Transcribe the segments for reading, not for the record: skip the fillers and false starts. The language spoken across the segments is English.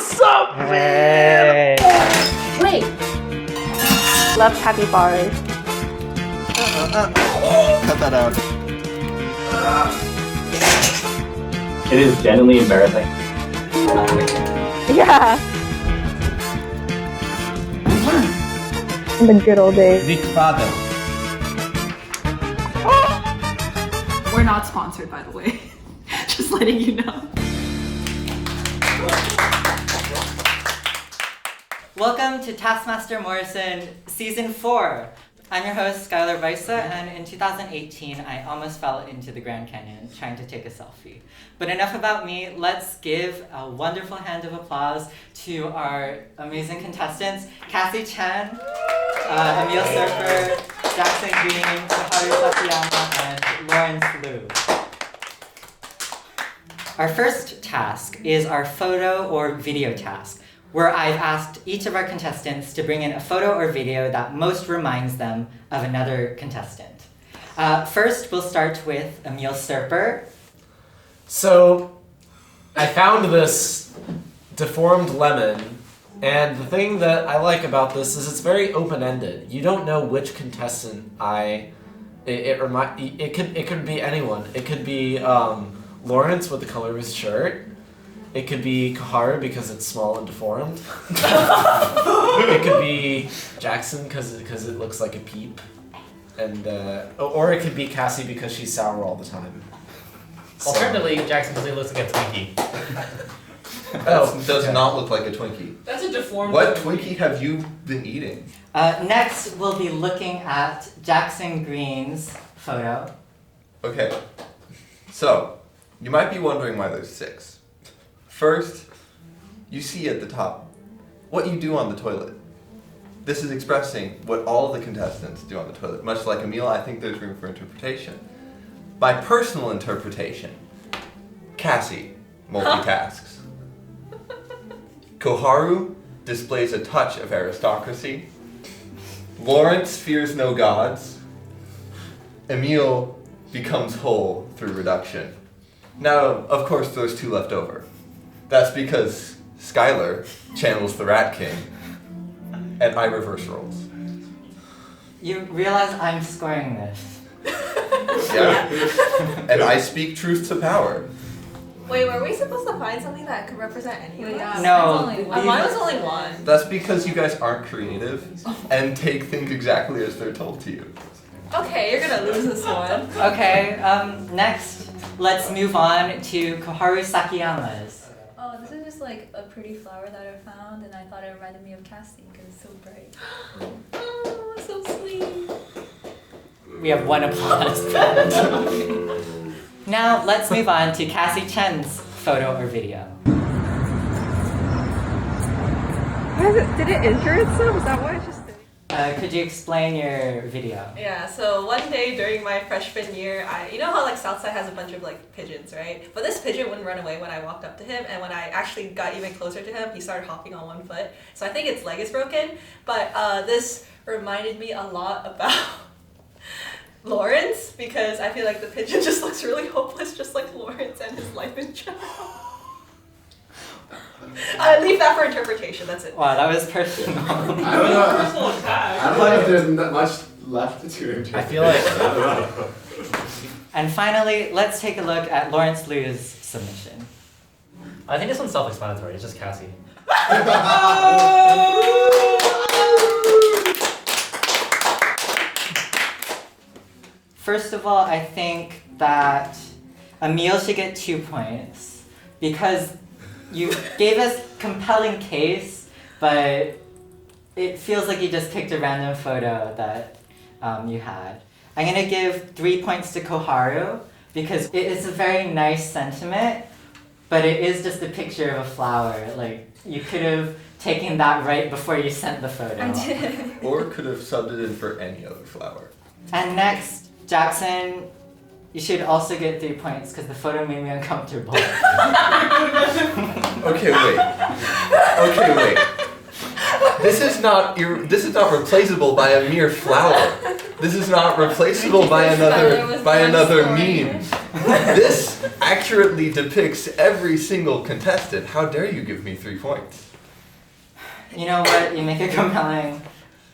What's up, man? Wait. Love capybaras. Cut that out. It is genuinely embarrassing. Yeah. In the good old days. Big father. We're not sponsored, by the way. Just letting you know. Welcome to Taskmaster Morrison Season 4. I'm your host, Skyler, Baysa, and in 2018, I almost fell into the Grand Canyon trying to take a selfie. But enough about me, let's give a wonderful hand of applause to our amazing contestants, Cassi, Chen, Emile, Serper, Jackson Green, Koharu, and Laurence Lu. Our first task is our photo or video task, where I've asked each of our contestants to bring in a photo or video that most reminds them of another contestant. First, we'll start with Emile Serper. So, I found this deformed lemon, and the thing that I like about this is it's very open-ended. You don't know which contestant it could be anyone. It could be Laurence with the color of his shirt. It could be Koharu because it's small and deformed. It could be Jackson because it looks like a peep, and or it could be Cassi because she's sour all the time. Alternatively, Jackson because he looks like a Twinkie. Does not look like a Twinkie. That's a deformed. What Twinkie have you been eating? Next, we'll be looking at Jackson Green's photo. Okay, so you might be wondering why there's 6. First, you see at the top what you do on the toilet. This is expressing what all the contestants do on the toilet. Much like Emile, I think there's room for interpretation. My personal interpretation, Cassi multitasks. Koharu displays a touch of aristocracy. Laurence fears no gods. Emile becomes whole through reduction. Now, of course, there's 2 left over. That's because Skyler channels the Rat King, and I reverse roles. You realize I'm scoring this. Yeah. And I speak truth to power. Wait, were we supposed to find something that could represent any of us? No. Mine was only one. That's because you guys aren't creative and take things exactly as they're told to you. Okay, you're gonna lose this one. Okay, next, let's move on to Koharu Sakiyama's. Oh, this is just like a pretty flower that I found, and I thought it reminded me of Cassi because it's so bright. Oh, so sweet. We have 1 applause. Now, let's move on to Cassi Chen's photo or video. Did it injure itself? Is that why it's just... Could you explain your video? Yeah, so one day during my freshman year, you know how like Southside has a bunch of like pigeons, right? But this pigeon wouldn't run away when I walked up to him, and when I actually got even closer to him, he started hopping on 1 foot. So I think its leg is broken, but this reminded me a lot about Laurence, because I feel like the pigeon just looks really hopeless, just like Laurence and his life in general. Leave that for interpretation, that's it. Wow, that was personal. I don't know. Personal attack. I don't know if there's that much left to interpret. I feel like And finally, let's take a look at Laurence Lu's submission. I think this one's self-explanatory. It's just Cassi. First of all, I think that Emile should get 2 points because you gave us compelling case, but it feels like you just picked a random photo that you had. I'm gonna give 3 points to Koharu because it is a very nice sentiment, but it is just a picture of a flower. Like, you could have taken that right before you sent the photo. I did. Or could have subbed it in for any other flower. And next, Jackson, you should also get 3 points because the photo made me uncomfortable. Okay, wait. This is not replaceable by a mere flower. This is not replaceable by another meme. This accurately depicts every single contestant. How dare you give me 3 points? You know what? You make it compelling.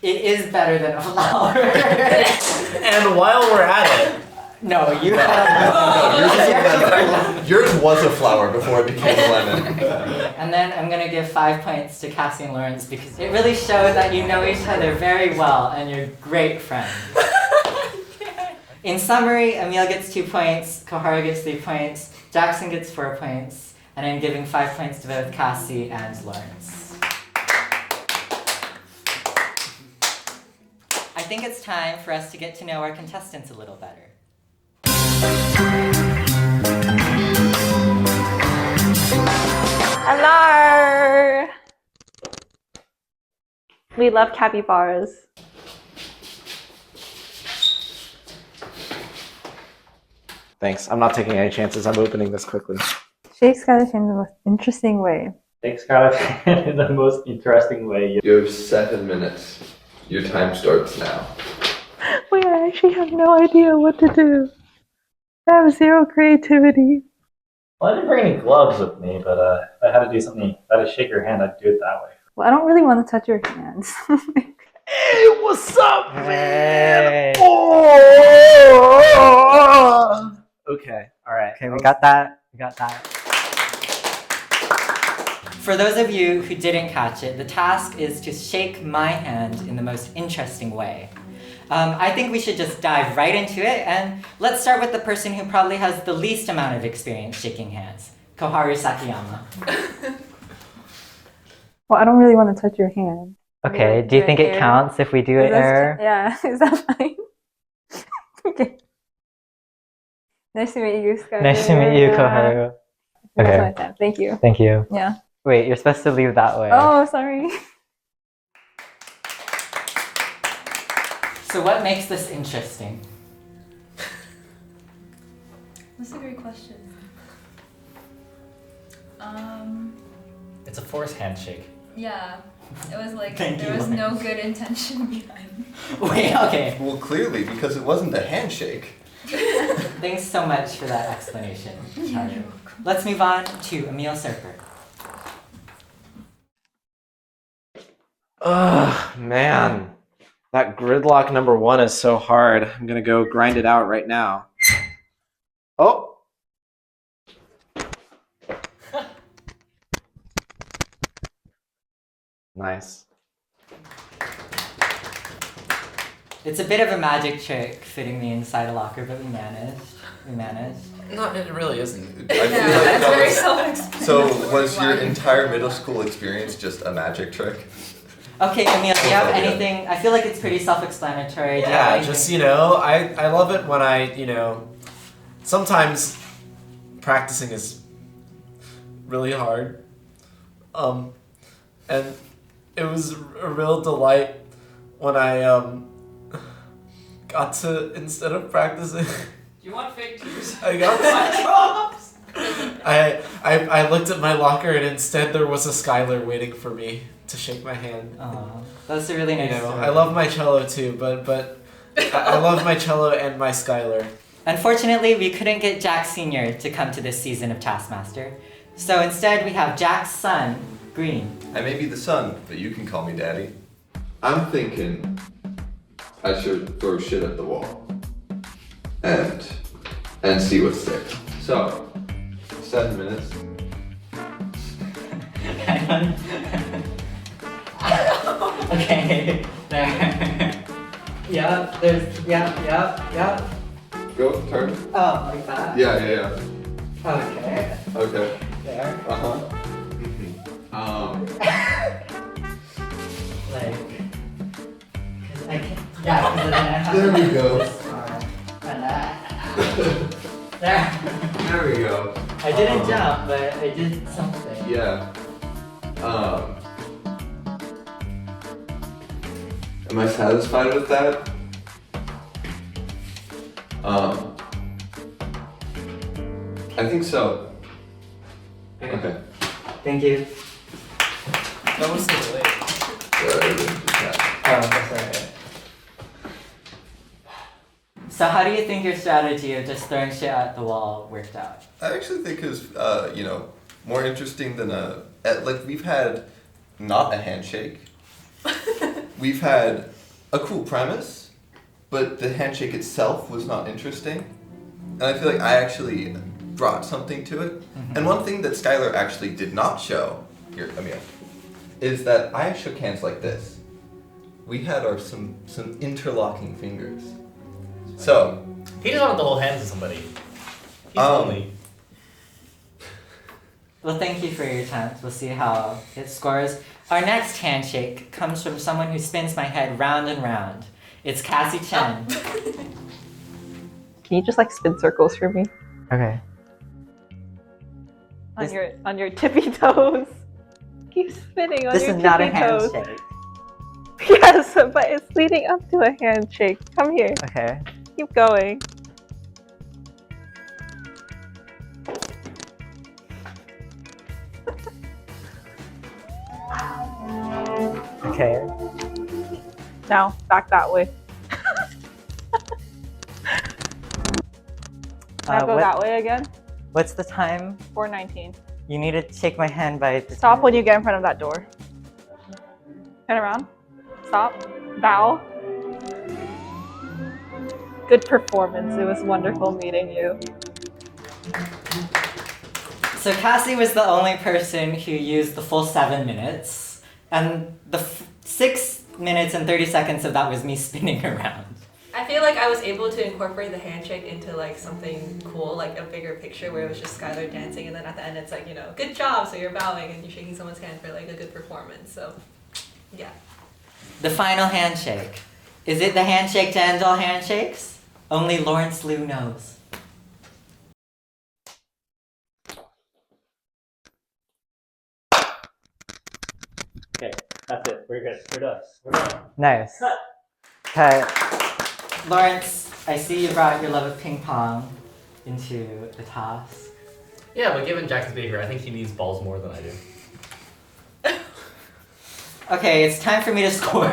It is better than a flower. And while we're at it, No, you No, yours is a lemon. Yours was a flower before it became a lemon. And then I'm gonna give 5 points to Cassi and Laurence because it really showed that you know each other very well and you're great friends. In summary, Emile gets 2 points, Koharu gets 3 points, Jackson gets 4 points, and I'm giving 5 points to both Cassi and Laurence. I think it's time for us to get to know our contestants a little better. Hello! We love capybaras. thanks. I'm not taking any chances. I'm opening this quickly. Shake Skyler in the most interesting way. Thanks, Skyler, in the most interesting way. You have 7 minutes. Your time starts now. Wait, I actually have no idea what to do. I have 0 creativity. Well, I didn't bring any gloves with me, but if I had to do something, if I had to shake your hand, I'd do it that way. Well, I don't really want to touch your hands. Hey, what's up, Hey. Oh! Okay, alright. Okay, we got that. For those of you who didn't catch it, the task is to shake my hand in the most interesting way. I think we should just dive right into it, and let's start with the person who probably has the least amount of experience shaking hands, Koharu Sakiyama. Well, I don't really want to touch your hand. Okay, do you think it counts if we do it air? Yeah, is that fine? Okay. Nice to meet you, Skyler. Nice to meet you, Koharu. That's Okay. my time. Thank you. Thank you. Yeah. Wait, you're supposed to leave that way. Oh, sorry. So what makes this interesting? That's a great question. It's a forced handshake. Yeah. It was like Thank there you, was no Lawrence. good intention behind it. Wait, okay. Well, clearly, because it wasn't a handshake. Thanks so much for that explanation. Yeah, you're Let's move on to Emile Serper. Ugh, man. That gridlock number 1 is so hard. I'm gonna go grind it out right now. Oh! Nice. It's a bit of a magic trick fitting me inside a locker, but we managed. No, it really isn't. I feel like That's that very was, self-explanatory. so was your entire middle school experience just a magic trick? Okay, Emile, do you have Okay. anything? I feel like it's pretty self-explanatory. Do you have Yeah, anything? just, I love it when sometimes practicing is really hard. And it was a real delight when I, got to, instead of practicing, You want fake tears? I got I looked at my locker and instead there was a Skyler waiting for me to shake my hand. Aw, that's a really nice story. I love my cello too, but I love my cello and my Skyler. Unfortunately, we couldn't get Jack Sr. to come to this season of Taskmaster. So instead, we have Jack's son, Green. I may be the son, but you can call me daddy. I'm thinking I should throw shit at the wall. And see what sticks. So, 7 minutes. Okay, there. Yeah. Go, turn. Oh, like that? Yeah. Okay, Okay. there. Uh-huh. Like, cause I can't, yeah, cause then I have There to we go. There. There we go. I didn't jump, but I did something. Yeah. Am I satisfied with that? I think so. Okay. Thank you. That was so late. Oh, that's alright. So how do you think your strategy of just throwing shit at the wall worked out? I actually think it was, more interesting than we've had not a handshake. We've had a cool premise, but the handshake itself was not interesting. And I feel like I actually brought something to it. And one thing that Skyler actually did not show, here, Emile, is that I shook hands like this. We had some interlocking fingers. So He just wanted to hold hands with somebody. He's lonely. Well, thank you for your attempt. We'll see how it scores. Our next handshake comes from someone who spins my head round and round. It's Cassi Chen. Can you just like spin circles for me? Okay. On your tippy toes. Keep spinning on This your is not a tippy toes. handshake. Yes, but it's leading up to a handshake. Come here. Okay. Keep going. Okay. Now, back that way. Now go that way again. What's the time? 4:19. You need to shake my hand by... Stop when you get in front of that door. Turn around. Stop. Bow. Good performance. It was wonderful meeting you. So Cassi was the only person who used the full 7 minutes, and the 6 minutes and 30 seconds of that was me spinning around. I feel like I was able to incorporate the handshake into like something cool, like a bigger picture where it was just Skyler dancing, and then at the end it's like, good job, so you're bowing and you're shaking someone's hand for like a good performance. So, yeah. The final handshake. Is it the handshake to end all handshakes? Only Laurence Lu knows. Okay, that's it. We're good. We're done. We're done. Nice. Okay. Laurence, I see you brought your love of ping pong into the task. Yeah, but given Jackson's behavior, I think he needs balls more than I do. Okay, it's time for me to score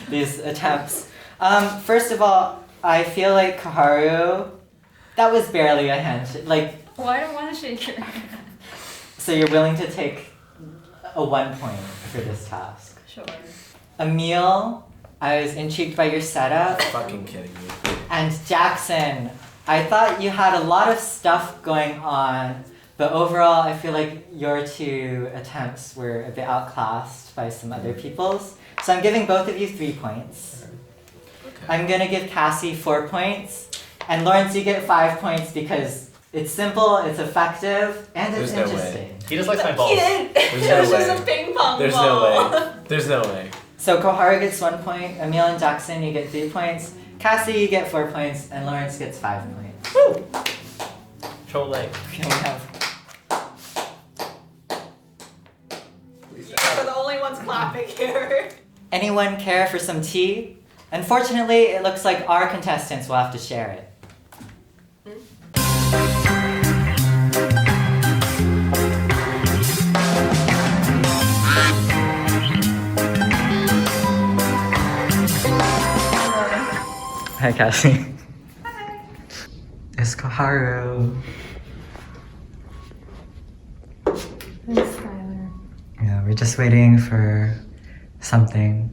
these attempts. First of all, I feel like Koharu, that was barely a handshake. Like, Well, I don't want to shake your hand. so you're willing to take a 1 point for this task. Sure. Emile, I was intrigued by your setup. Fucking kidding me. And Jackson, I thought you had a lot of stuff going on, but overall I feel like your 2 attempts were a bit outclassed by some other people's. So I'm giving both of you 3 points. Okay. I'm gonna give Cassi 4 points, and Laurence, you get 5 points because it's simple, it's effective, and it's There's no way. interesting. He just likes my balls. He didn't. There's It no was just way. a ping pong There's ball. no way. There's no way. So Koharu gets 1 point, Emile and Jackson, you get 3 points, Cassi, you get 4 points, and Laurence gets 5 points. Woo! Troll leg. Okay, we have We're the only ones clapping here. Anyone care for some tea? Unfortunately, it looks like our contestants will have to share it. Hi, Cassi. Hi. It's Koharu. It's Skyler. Yeah, we're just waiting for something.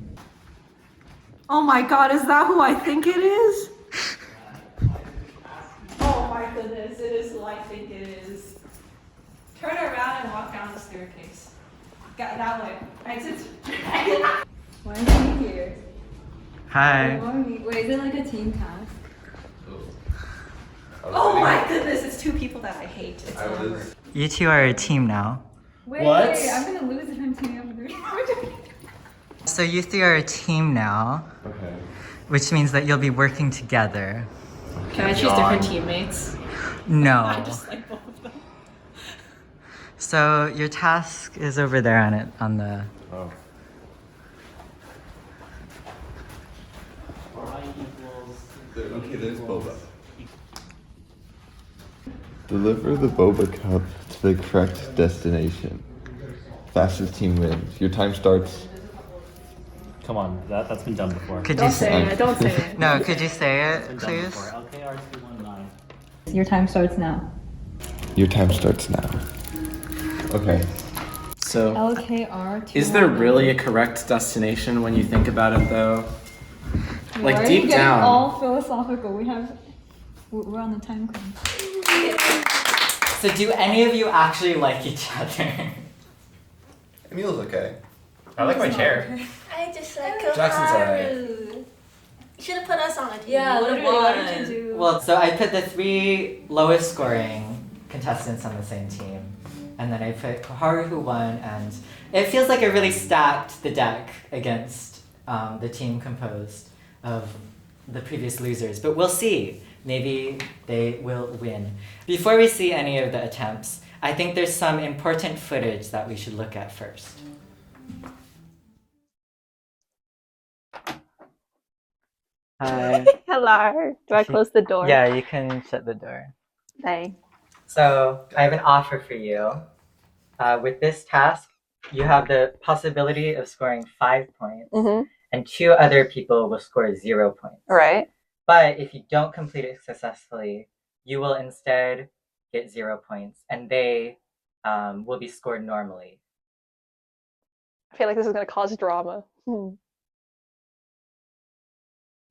Oh my god, is that who I think it is? Oh my goodness, it is who I think it is. Turn around and walk down the staircase. That way. Exit. Why is he here? Hi. Wait, is it like a team task? Oh my goodness, it's 2 people that I hate. It's I over. was. You 2 are a team now. Wait, What? I'm gonna lose if I'm teaming up with you. So you 3 are a team now, Okay. which means that you'll be working together. Can I choose different teammates? No. I just like both of them. So your task is over there on it, on the... Oh. Okay, there's boba. Deliver the boba cup to the correct destination. Fastest team wins. Your time starts Come on, that's been done before. Could Don't you say it. Don't say it. No, could you say It's it, been done please? before. LKR219. Your time starts now. Your time starts now. Okay. So, LKR. is there really a correct destination when you think about it, though? Like, deep down. All philosophical. We're on the time crunch. So do any of you actually like each other? Emile's okay. I like my chair. I just like Jackson's alright. You should have put us on a team. Yeah, We would've literally. What won. did you do? Well, so I put the 3 lowest scoring contestants on the same team. And then I put Koharu who won, and it feels like I really stacked the deck against the team composed of the previous losers. But we'll see. Maybe they will win. Before we see any of the attempts, I think there's some important footage that we should look at first. Hi. Hello. Do I close the door? Yeah, you can shut the door. Thanks. So I have an offer for you. With this task, you have the possibility of scoring 5 points, Mm-hmm. and 2 other people will score 0 points. Right. But if you don't complete it successfully, you will instead get 0 points, and they will be scored normally. I feel like this is gonna cause drama.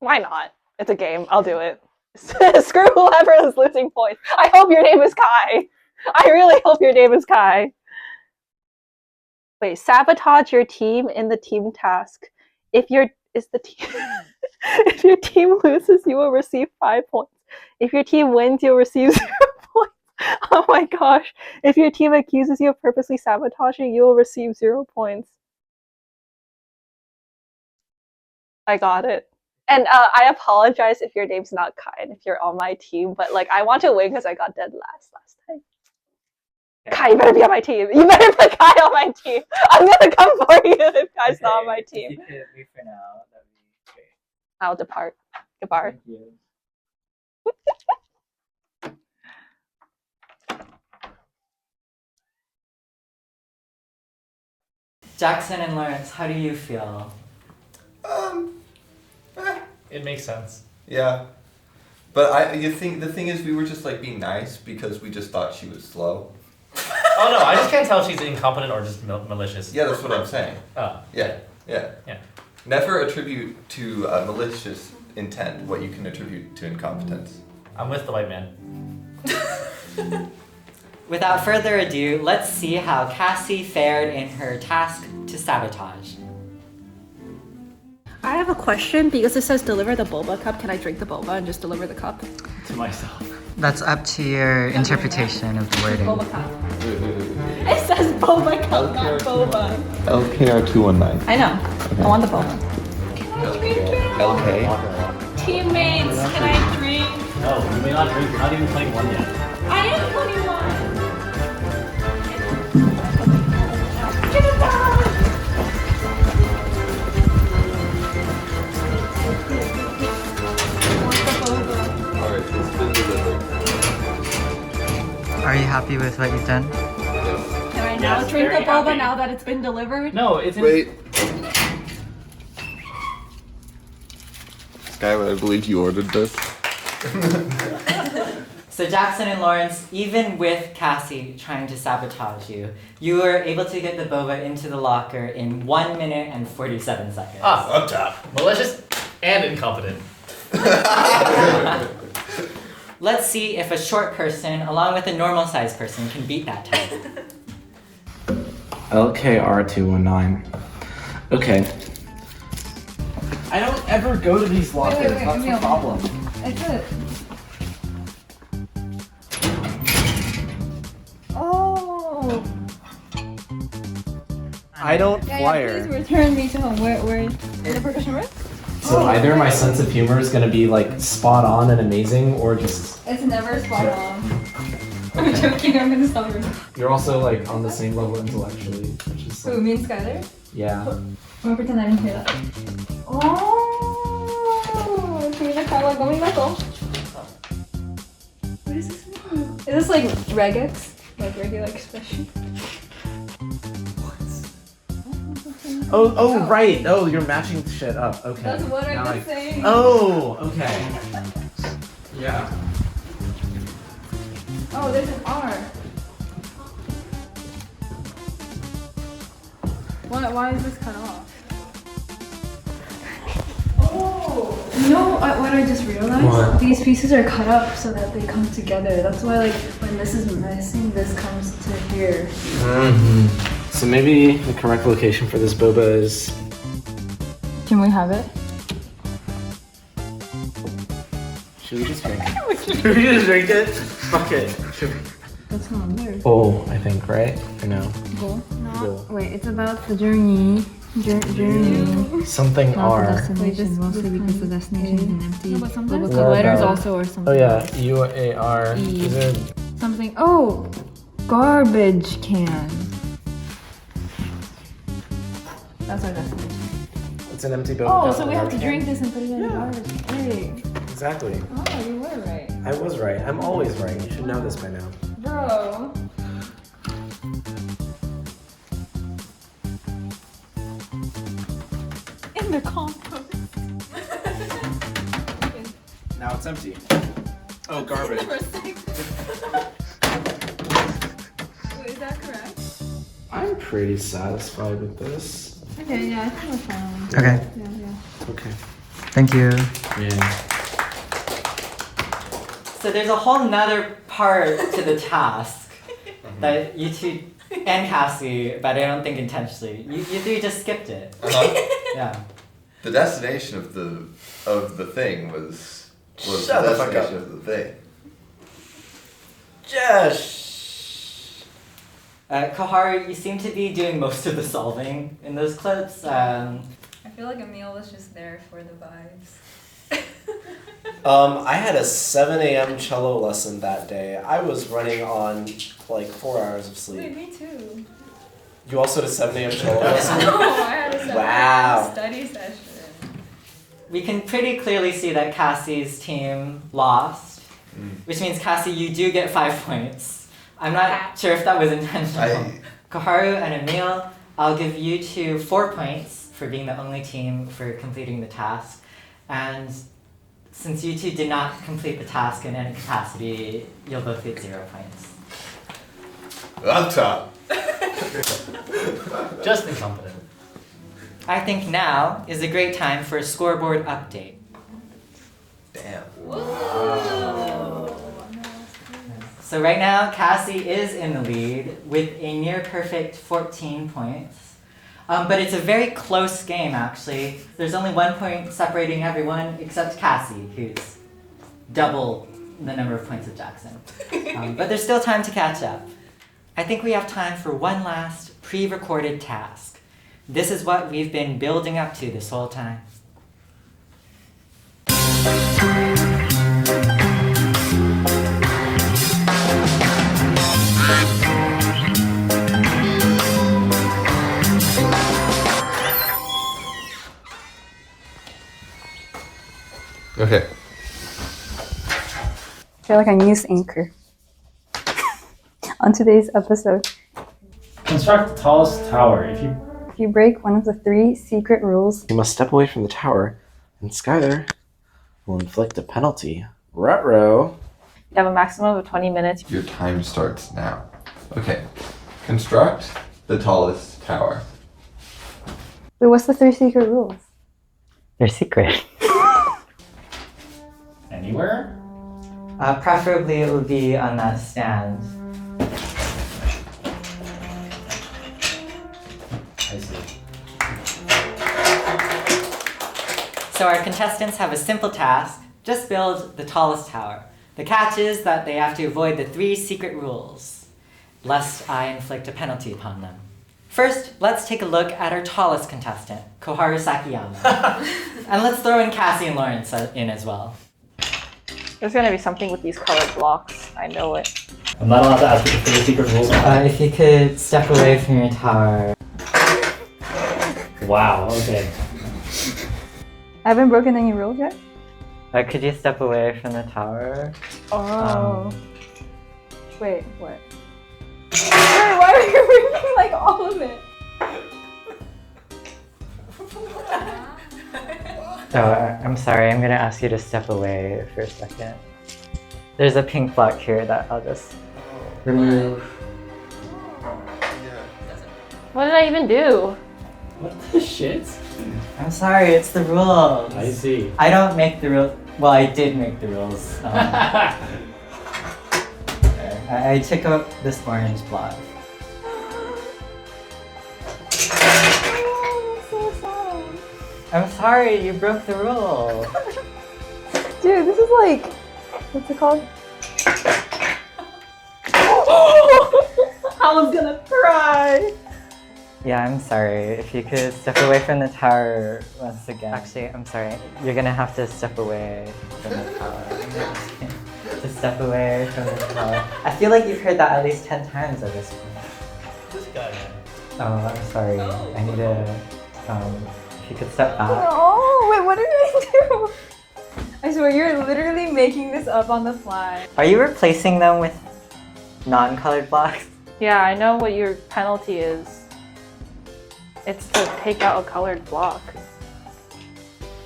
Why not? It's a game. I'll do it. Screw whoever is losing points. I hope your name is Kai. I really hope your name is Kai. Wait, sabotage your team in the team task. If your team loses, you will receive 5 points. If your team wins, you'll receive 0 points. Oh my gosh. If your team accuses you of purposely sabotaging, you will receive 0 points. I got it. And I apologize if your name's not Kai and if you're on my team, but like I want to win because I got dead last time. Kai, you better be on my team. You better put Kai on my team. I'm gonna come for you if Kai's not on my team. If you could leave for now, that would be great. I'll depart. Goodbye. Thank you. Jackson and Laurence, how do you feel? It makes sense. Yeah. But the thing is, we were just like being nice because we just thought she was slow. Oh no, I just can't tell if she's incompetent or just malicious. Yeah, that's what I'm saying. Oh. Yeah. Yeah. Never attribute to malicious intent what you can attribute to incompetence. I'm with the white man. Without further ado, let's see how Cassi fared in her task to sabotage. I have a question because it says deliver the boba cup. Can I drink the boba and just deliver the cup? To myself. That's up to your interpretation of the wording. Boba cup. It says boba cup, not boba. LKR219. I know. I want the boba. Can I drink it? LK. Teammates, can I drink? No, you may not drink. You're not even playing one yet. I am 21. Give it back! Alright, it's been delivered. Are you happy with what you've done? Can I now Yes, drink the very boba happy. now that it's been delivered? No, it's in. Wait. Skyler, I believe you ordered this. So Jackson and Laurence, even with Cassi trying to sabotage you, you were able to get the boba into the locker in 1 minute and 47 seconds. Up top. Malicious and incompetent. Let's see if a short person, along with a normal sized person, can beat that time. LKR219. Okay. I don't ever go to these lockers. That's the problem. It's it. Oh. I don't Yeah, flyer. please return me to home. Where the percussion room? So either my sense of humor is gonna be like spot on and amazing, or just It's never spot on. I'm joking. I'm gonna stop her. you're also like on the same level intellectually, which is Who, me and Skyler? yeah. I'm gonna pretend I didn't hear that. Oh, pinakala going ako. What does this mean? Is this like regex? Like regular expression? Oh, right. Oh, you're matching shit up. Okay. That's what Now I was saying. Oh, okay. Yeah. Oh, there's an R. Why is this cut off? Oh! You know what I just realized? What? These pieces are cut up so that they come together. That's why, like, when this is missing, this comes to here. So maybe the correct location for this boba is. Can we have it? Should we just drink it? Should we just drink it? Fuck it. That's not there. Oh, I think, right? Or no? Goal? Goal. Wait, it's about the journey. Journey. Something R. Destination, mostly because the destination is an empty. No, but sometimes the Well, letters no. also or something. Oh yeah, UAR. E. Is it? Something. Oh! Garbage can. That's our destination. It's an empty boba. Oh, so we have to drink this and put it in the garbage. Hey. Exactly. Oh, you were right. I was right. I'm always right. You should know this by now. Bro. In the compost. Now it's empty. Oh, garbage. Wait, is that correct? I'm pretty satisfied with this. Okay, yeah, I think we're fine. Okay. Yeah. Okay. Thank you. Yeah. So there's a whole nother part to the task that you two and Cassie, but I don't think intentionally. You three just skipped it. Yeah. The destination of the thing was Shut the the fuck destination up. of the thing. Josh. Koharu, you seem to be doing most of the solving in those clips. I feel like Emile was just there for the vibes. I had a 7 a.m. cello lesson that day. I was running on like 4 hours of Wait, sleep. me too. You also had a 7 a.m. cello lesson? No, I had a 7 Wow. study session. We can pretty clearly see that Cassie's team lost, which means Cassie, you do get 5 points. I'm not sure if that was intentional. Koharu and Emile, I'll give you two 4 points for being the only team for completing the task. And since you two did not complete the task in any capacity, you'll both get 0 points. On top. Just incompetent. I think now is a great time for a scoreboard update. Damn. So right now, Cassie is in the lead with a near perfect 14 points. But it's a very close game, actually. There's only 1 point separating everyone except Cassie, who's double the number of points of Jackson. But there's still time to catch up. I think we have time for one last pre-recorded task. This is what we've been building up to this whole time. Okay. I feel like I used anchor on today's episode. Construct the tallest tower. If If you break one of the 3 secret rules, You must step away from the tower, and Skyler will inflict a penalty. Ruh-roh. you have a maximum of 20 minutes. Your time starts now. Okay. Construct the tallest tower. Wait, what's the 3 secret rules? They're secret. anywhere? Preferably it would be on that stand. I see. So our contestants have a simple task. Just build the tallest tower. The catch is that they have to avoid the 3 secret rules, lest I inflict a penalty upon them. First, let's take a look at our tallest contestant, Koharu Sakiyama. And let's throw in Cassie and Laurence in as well. There's gonna be something with these colored blocks. I know it. I'm not allowed to ask what the 3 secret rules are. If you could step away from your tower. Wow, okay. I haven't broken any rules yet? Could you step away from the tower? Oh. Wait, what? Wait, why are you reading like all of it? I'm sorry. I'm gonna ask you to step away for a second. There's a pink block here that I'll just remove. What did I even do? What the shit? I'm sorry, it's the rules. I see. I don't make the rules. Well, I did make the rules. I took up this orange block. Oh, so sad. I'm sorry, you broke the rule. Dude, this is like, what's it called? I was gonna cry. Yeah, I'm sorry. If you could step away from the tower once again. Actually, I'm sorry. You're gonna have to step away from the tower. To step away from the tower. I feel like you've heard that at least 10 times at this point. This guy. Oh, I'm sorry. Oh. I need to, if you could step back. Oh, wait, what did I do? I swear, you're literally making this up on the fly. Are you replacing them with non-colored blocks? Yeah, I know what your penalty is. It's to take out a colored block.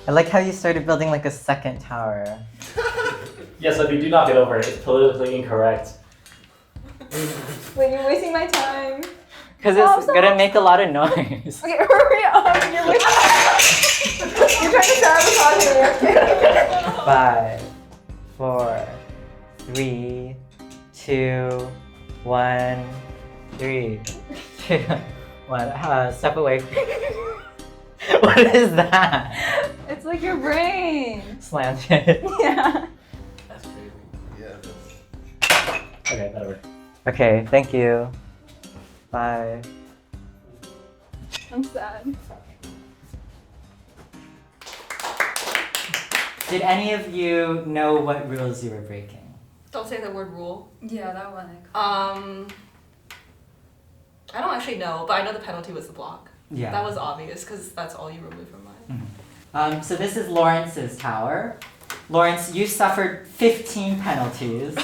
I like how you started building like a second tower. Yes, if you do not get over it, it's politically incorrect. Wait, you're wasting my time. Because Oh, it's gonna make a lot of noise. Okay, hurry up. You're wasting You're trying to sabotage me. 5, 4, 3, 2, 1, 3, 2, 1. Step away. What is that? It's like your brain. Slanted. Yeah. That's crazy. Yeah. Okay, that'll work. Okay, thank you. Bye. I'm sad. Did any of you know what rules you were breaking? Don't say the word rule. Yeah, that one. I don't actually know, but I know the penalty was the block. Yeah. That was obvious because that's all you removed from mine. So this is Lawrence's tower. Lawrence, you suffered 15 penalties,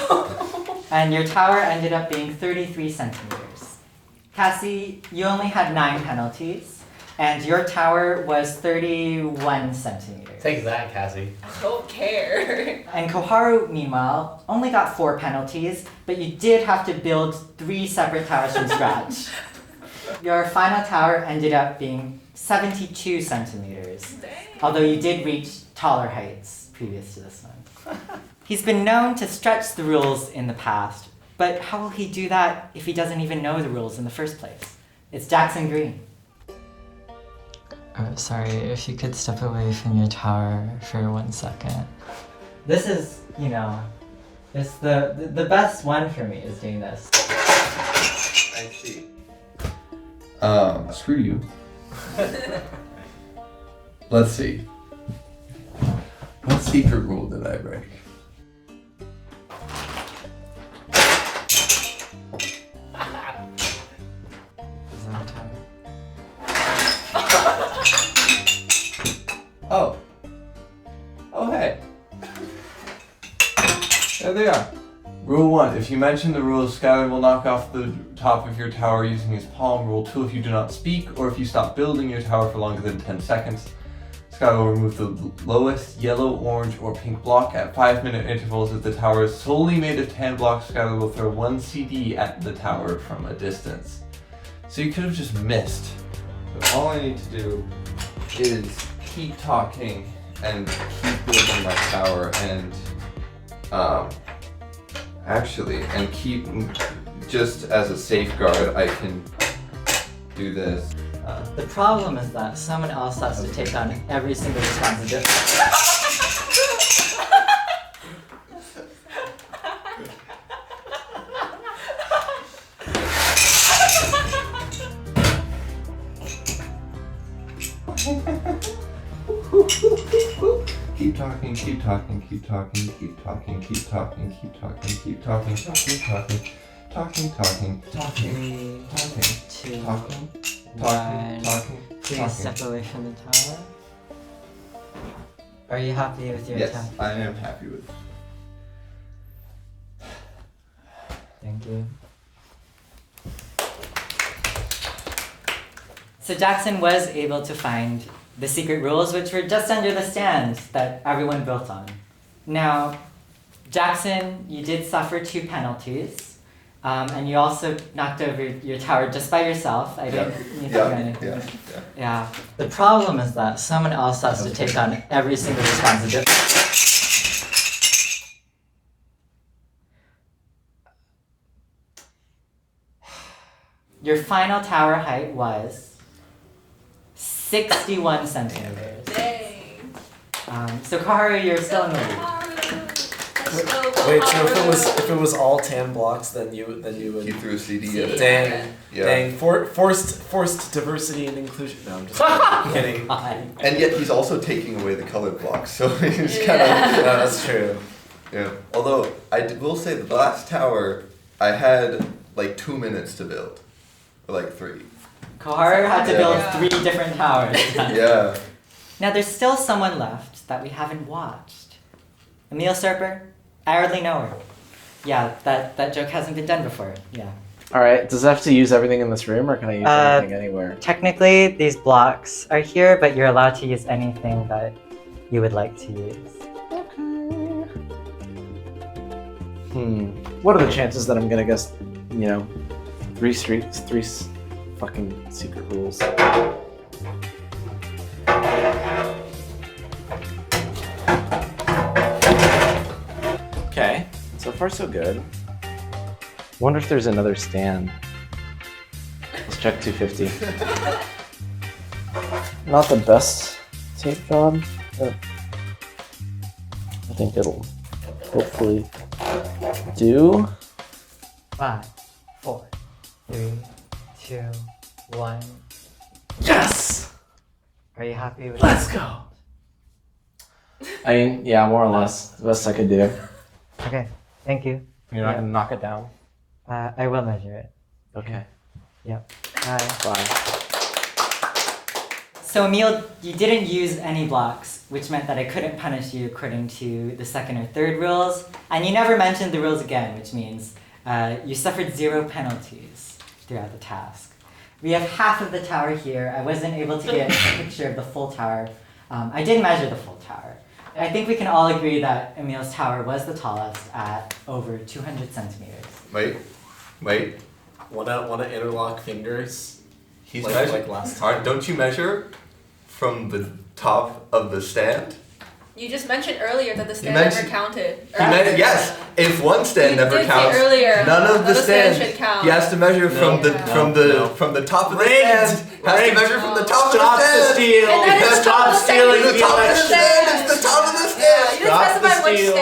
and your tower ended up being 33 centimeters. Cassi, you only had 9 penalties, and your tower was 31 centimeters. Take that, Cassie. I don't care. And Koharu, meanwhile, only got 4 penalties, but you did have to build 3 separate towers from scratch. Your final tower ended up being 72 centimeters, although you did reach taller heights previous to this one. He's been known to stretch the rules in the past, but how will he do that if he doesn't even know the rules in the first place? It's Jackson Green. Oh, sorry, if you could step away from your tower for 1 second. This is, it's the best one for me is doing this. I see. Screw you. Let's see. What secret rule did I break? Oh. Oh, hey. There they are. Rule 1. If you mention the rules, Skyler will knock off the top of your tower using his palm. Rule 2. If you do not speak, or if you stop building your tower for longer than 10 seconds, Skyler will remove the lowest yellow, orange, or pink block at 5-minute intervals. If the tower is solely made of tan blocks, Skyler will throw 1 CD at the tower from a distance. So you could have just missed. But all I need to do is keep talking and keep building my tower and and keep, just as a safeguard, I can do this. The problem is that someone else has to take on every single responsibility. Keep talking, keep talking, keep talking, keep talking, keep talking, keep talking, keep talking, talking, talking, talking, talking, talking, talking, talking, Please step away from the tower. Are you happy with your Yes, attempt? I am happy with it. Thank you. So Jackson was able to find the secret rules, which were just under the stand that everyone built on. Now, Jackson, you did suffer 2 penalties, and you also knocked over your tower just by yourself. I didn't need to do anything. Yeah. The problem is that someone else has to take on every single responsibility. Your final tower height was 61 centimeters. Dang. So Koharu, you're still in the lead. Wait, so if it was all tan blocks, then you would. He threw a CD at it. Dang. Yeah. Dang. Forced diversity and inclusion. No, I'm just kidding. And yet he's also taking away the colored blocks, so he's kind of. No, that's true. Yeah. Although will say that the last tower I had like 2 minutes to build, or like 3. Koharu had to build 3 different towers. Yeah. Now there's still someone left that we haven't watched. Emile Serper, I hardly know her. Yeah, that joke hasn't been done before. Yeah. Alright, does it have to use everything in this room, or can I use anything anywhere? Technically, these blocks are here, but you're allowed to use anything that you would like to use. What are the chances that I'm gonna guess, 3 fucking secret rules? Okay, so far so good. Wonder if there's another stand. Let's check 250. Not the best tape job, but I think it'll hopefully do. 5, 4, 3, 2, 1. Yes! Are you happy with Let's go! I mean, yeah, more or less. The best I could do. Okay, thank you. You're not gonna knock it down? I will measure it. Okay. Yep. Bye. Bye. So Emile, you didn't use any blocks, which meant that I couldn't punish you according to the 2nd or 3rd rules, and you never mentioned the rules again, which means you suffered 0 penalties throughout the task. We have half of the tower here. I wasn't able to get a picture of the full tower. I did measure the full tower. I think we can all agree that Emile's tower was the tallest at over 200 centimeters. Wait. Wanna interlock fingers? He's Like measured. last time. Don't you measure from the top of the stand? You just mentioned earlier that the stand mentioned- never counted. Yes. If one stand You never did say counts, earlier, none of the another stand stands. should count. He has to measure from the top of the stand. Has to measure from the top of the stand. steal! And then it's Stop top of the stealing stand. The top of the election. stand. It's the top of the Yeah, stand. you didn't Stop the specify which steal.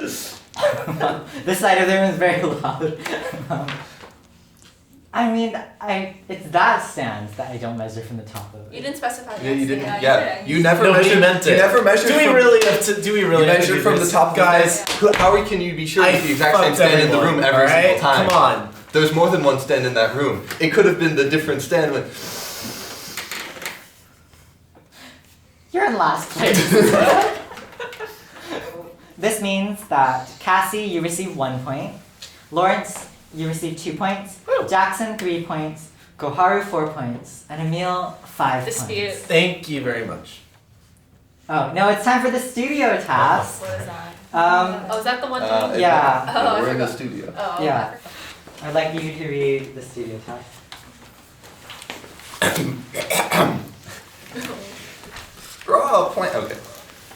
stand. This side of the room is very loud. It's that stand that I don't measure from the top of You it. didn't specify that. Yeah, you didn't. stand. Yeah, you never No, but measured. you meant it. You never measured. Do we from, really have to? Do we really You have to measure do from this? the top of guys? the stand. How can you be sure it's the exact same fucked stand in the everyone, room every single alright? time? Come on. There's more than one stand in that room. It could have been the different stand. You're in last place. This means that Cassie, you receive 1 point. Lawrence, you receive 2 points. Jackson, 3 points. Koharu, 4 points. And Emile, 5 Dispute. points. Thank you very much. Oh, no, it's time for the studio task. What is that? Oh, is that the one? yeah. Oh, I we're in the forgot. studio. Oh, Yeah. I'd like you to read the studio task. Draw a plant. Okay.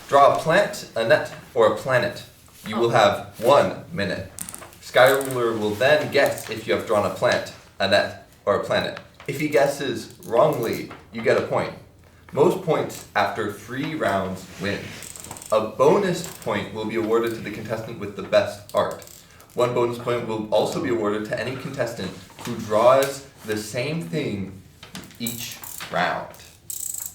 Draw a plant, a net, or a planet. You will have 1 minute. Skyler will then guess if you have drawn a plant, a net, or a planet. If he guesses wrongly, you get a point. Most points after 3 rounds wins. A bonus point will be awarded to the contestant with the best art. 1 bonus point will also be awarded to any contestant who draws the same thing each round.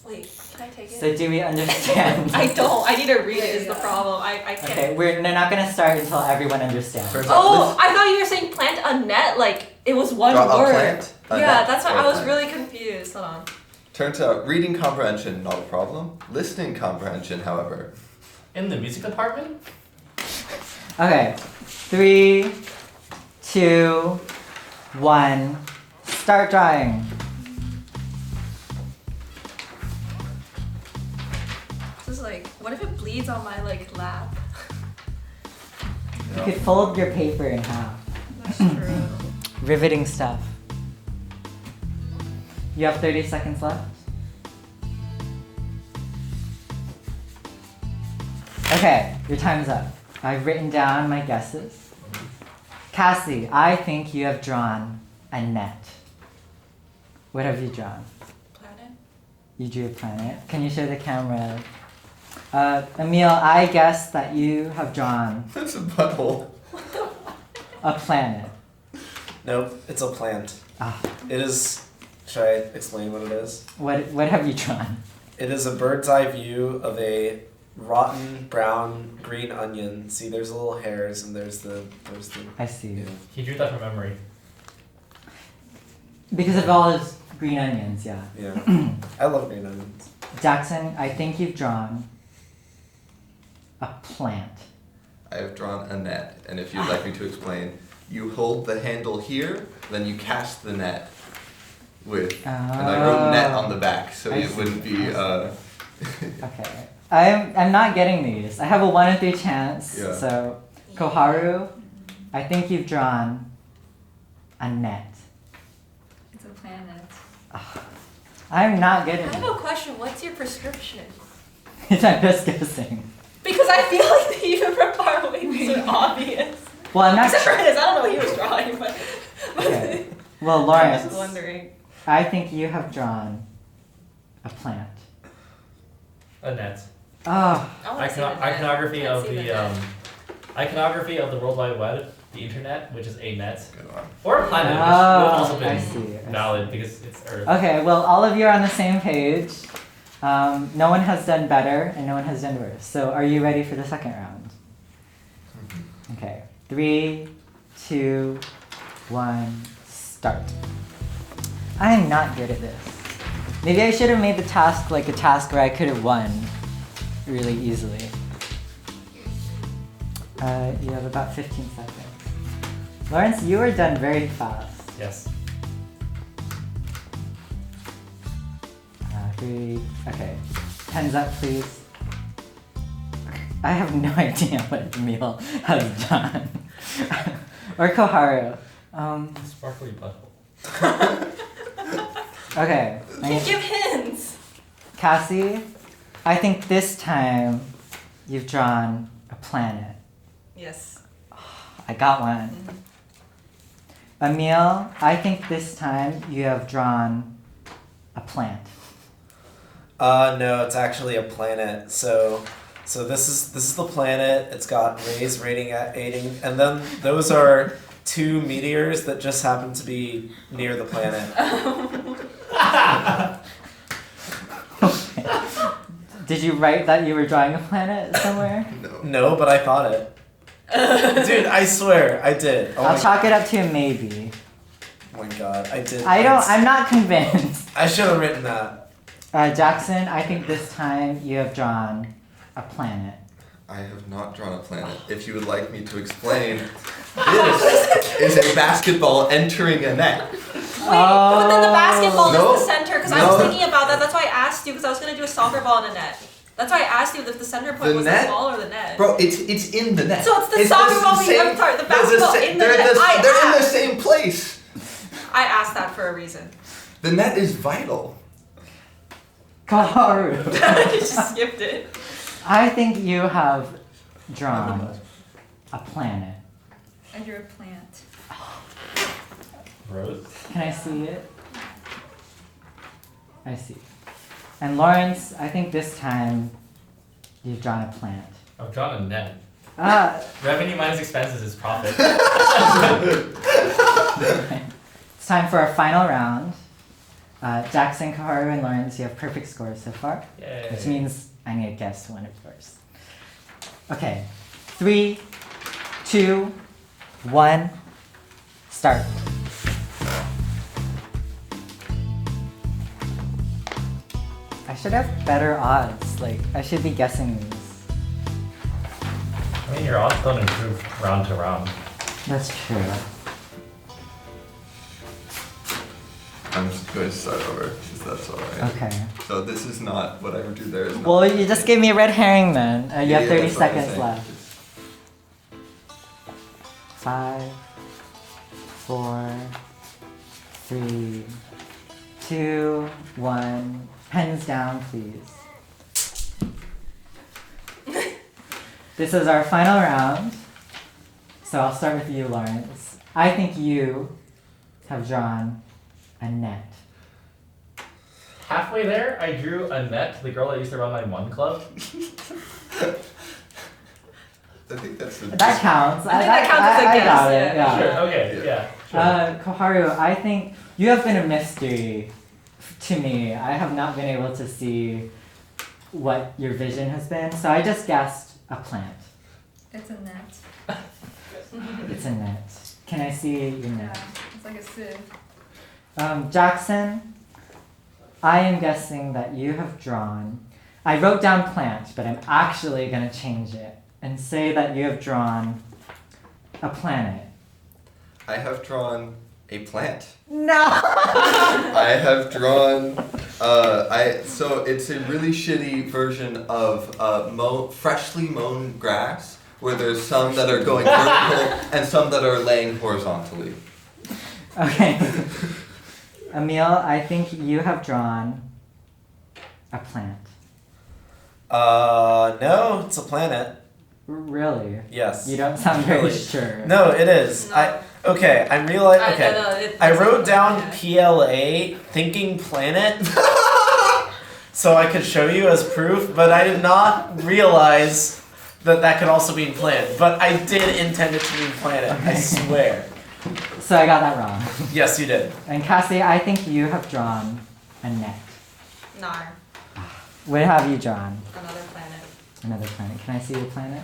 Wait, can I take it? So do we understand? I don't. I need to read it is the problem. I can't. Okay, we're not going to start until everyone understands. Oh, I thought you were saying plant a net, like it was one Draw word. a plant, a Yeah, net, that's why or a I was plant. really confused. Hold on. Turns out reading comprehension, not a problem. Listening comprehension, however. In the music department? Okay, 3, 2, 1, start drawing. beads on my like lap. You could fold your paper in half. That's true. Riveting stuff. You have 30 seconds left. Okay, your time's up. I've written down my guesses. Cassie, I think you have drawn a net. What have you drawn? Planet? You drew a planet. Can you show the camera? Emile, I guess that you have drawn That's a butthole. a planet. Nope, it's a plant. Ah, It is. Should I explain what it is? what have you drawn? It is a bird's eye view of a rotten brown green onion. See, there's little hairs, and there's the. I see. Yeah. He drew that from memory. Because of all his green onions, yeah. Yeah. I love green onions. Jackson, I think you've drawn a plant. I have drawn a net, and if you'd like me to explain, you hold the handle here, then you cast the net with, and I wrote net on the back, so I it see. wouldn't be, Okay. I'm not getting these. I have a 1 in 3 chance. Yeah. So, Koharu, I think you've drawn a net. It's a planet. I'm not I getting have it. a question. What's your prescription? I'm just guessing. Because I feel like even from far away these are obvious. Well, I'm not. Except for his. I don't know what he was drawing, but. Okay. Well, I'm Laurence, just wondering. I think you have drawn a plant. A net. Oh, I wanna see the net. Iconography Can't of see the iconography of the World Wide Web, the internet, which is a net, good one. or a planet, which would Oh, have also I been see, I valid because it's Earth. okay. Well, all of you are on the same page. No one has done better, and no one has done worse. So, are you ready for the second round? Okay. 3, 2, 1, start. I'm not good at this. Maybe I should have made the task like a task where I could have won really easily. You have about 15 seconds. Laurence, you were done very fast. Yes. 3, okay. Pens up, please. I have no idea what Emile has done. Or Koharu. Sparkly butthole. Okay. You can give hints. Cassie, I think this time you've drawn a planet. Yes. I got one. Emile, I think this time you have drawn a plant. No, it's actually a planet. So this is the planet. It's got rays radiating, and then those are 2 meteors that just happen to be near the planet. Did you write that you were drawing a planet somewhere? No. No, but I thought it. Dude, I swear, I did. Oh I'll my, chalk it up to a maybe. oh my god, I did. I'm not convinced. I should have written that. Jackson, I think this time you have drawn a planet. I have not drawn a planet. If you would like me to explain, this is a basketball entering a net. Wait, but then the basketball No. is the center, because I No. was thinking about that. That's why I asked you, because I was going to do a soccer ball in a net. That's why I asked you if the center point The was net? the ball or the net. Bro, it's in the net. So it's the soccer ball being same- I'm sorry, the they're basketball sa- in the they're net. They're in the same place. I asked that for a reason. The net is vital. Koharu, You just skipped it. I think you have drawn a planet. I drew a plant. Rose. Can I see it? I see. And Laurence, I think this time you've drawn a plant. I've drawn a net. Ah, Revenue minus expenses is profit. it's time for our final round. Jackson, Koharu, and Laurence, you have perfect scores so far. Yay. Which means I need to guess one of yours. Okay. 3, 2, 1, start. I should have better odds. Like, I should be guessing these. I mean, your odds don't improve round to round. That's true. I'm just going to start over, because that's alright. Okay. So this is not, whatever I do there is not. Well, you just gave me a red herring then. You have 30 that's what I'm seconds saying. left. 5, 4, 3, 2, 1. Pens down, please. This is our final round. So I'll start with you, Laurence. I think you have drawn a net. Halfway there, I drew Annette, the girl that used to run my One Club. I think that's the. That counts. I think that counts as a I guess, got it. yeah. Yeah. Sure, okay, yeah. Sure. Koharu, I think you have been a mystery to me. I have not been able to see what your vision has been, so I just guessed a plant. It's a net. It's a net. Can I see your net? Yeah, it's like a sieve. Jackson, I am guessing that you have drawn. I wrote down plant, but I'm actually going to change it and say that you have drawn a planet. I have drawn a plant. No! I have drawn. So it's a really shitty version of freshly mown grass, where there's some that are going vertical and some that are laying horizontally. Okay. Emile, I think you have drawn a plant. No, it's a planet. Really? Yes. You don't sound very Really? sure. No, it is. No. I'm realizing. Okay. I it's wrote like- down yeah. PLA, thinking planet, so I could show you as proof, but I did not realize that could also mean plant. But I did intend it to mean planet. I Okay. swear. So I got that wrong. Yes, you did. And Cassie, I think you have drawn a net. Nar. What have you drawn? Another planet. Another planet. Can I see your planet?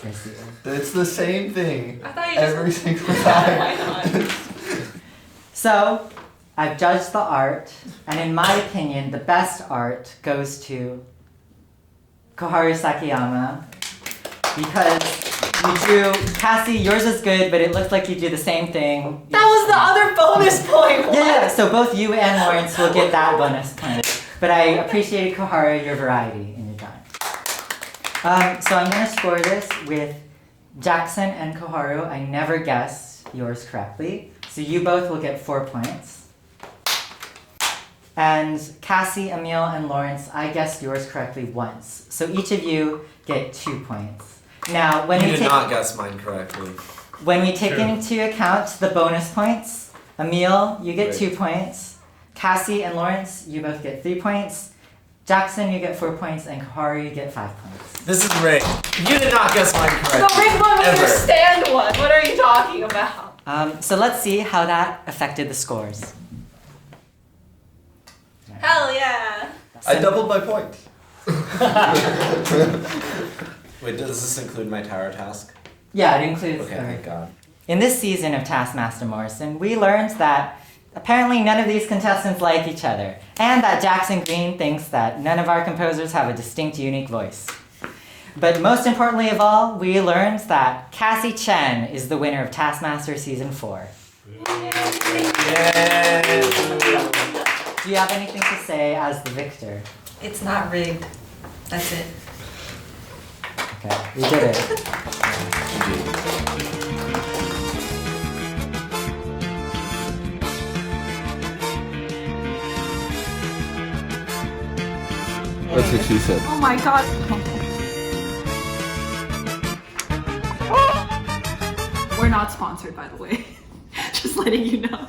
I see it. It's the same thing I thought you just. every single Why time. not? So, I've judged the art, and in my opinion, the best art goes to Koharu Sakiyama, because you drew, Cassie, yours is good, but it looks like you drew the same thing. That was the other bonus point. What? Yeah, so both you and Laurence will get that bonus point. But I appreciated, Koharu, your variety in your drawing. So I'm going to score this with Jackson and Koharu. I never guessed yours correctly. So you both will get 4 points. And Cassie, Emile, and Laurence, I guessed yours correctly once. So each of you get 2 points. Now, when You we did take, not guess mine correctly. when we take True. into account the bonus points, Emile, you get Wait. 2 points. Cassie and Laurence, you both get 3 points. Jackson, you get 4 points, and Koharu, you get 5 points. This is rigged. You did not guess mine The correctly. ring one was your Ever. stand one. What are you talking about? So let's see how that affected the scores. Hell yeah. I doubled my points. Wait, does this include my tower task? Yeah, it includes Okay, everything. thank God. In this season of Taskmaster Morrison, we learned that apparently none of these contestants like each other, and that Jackson Green thinks that none of our composers have a distinct, unique voice. But most importantly of all, we learned that Cassi Chen is the winner of Taskmaster Season 4. Yay! Do you have anything to say as the victor? It's not rigged. That's it. Okay, we did it. That's what she said. Oh my god. We're not sponsored, by the way. Just letting you know.